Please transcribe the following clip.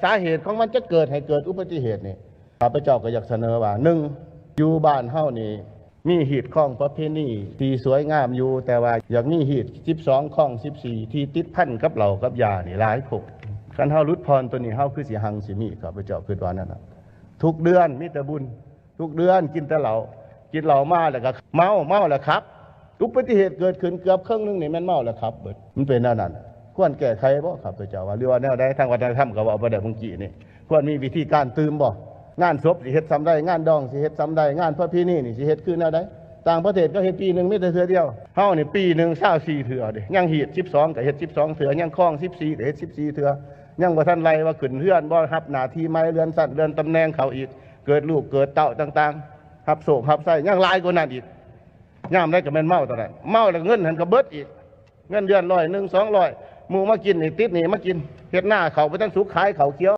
สาเหตุของมันจะเกิดให้เกิดอุบัติเหตุนี่ข้าพเจ้าก็อยากเสนอว่าหนึ่งอยู่บ้านเฮานี่มีหีดข้องประเพณีที่สวยงามอยู่แต่ว่าอยากมีหีด12ข้อง14ที่ติดพันกับเหล้ากับยานี่หลายพวกคันเฮารุดพรตัวนี้เฮาคือสิหังสิมีข้าพเจ้าคิดว่านั่นน่ะทุกเดือนมีแต่บุญทุกเดือนกินแต่เหล้ากินเหล้ามาแล้วก็เมาแล้วครับอุบัติเหตุเกิดขึ้นเกือบครึ่งนึงนี่มันเมาแล้วครับเบิดมันเป็นแนวนั้นควรแก้ไขบ่ข้าพเจ้าว่าหรือว่าแนวใดทางวัฒนธรรมก็ว่าบ่ได้เมื่อกี้นี่ควรมีวิธีการตื่มบ่งานศพสิเฮ็ดซ้ำได้งานดองสิเฮ็ดซ้ำได้งานประเพณีนี่สิเฮ็ดคือแนวใดต่างประเทศก็เฮ็ดปีนึงมีแต่เทื่อเดียวเฮานี่ปีนึง24เทื่อเด้ยังหีด12ก็เฮ็ด12เทื่อยังคล้อง14ก็เฮ็ด14เทื่อยังบ่ทันไล่ว่าขึ้นเฮือนบ่รับหน้าที่ใหม่เรือนสั้นเรือนตำแหน่งเขาอีกเกิดลูกเกิดเต้าต่างๆรับโศกรับไส้ยังหลายกว่านั้นอีกยามได้ก็แม่นเมาตอนนั้นเมาแล้วเงินหันก็เบิดอีกเงินเดือน100 100 200หมู่มากินนี่ติดนี่มากินเฮ็ดหน้าเขาไปทั้งสุขขายเขาเคี้ยว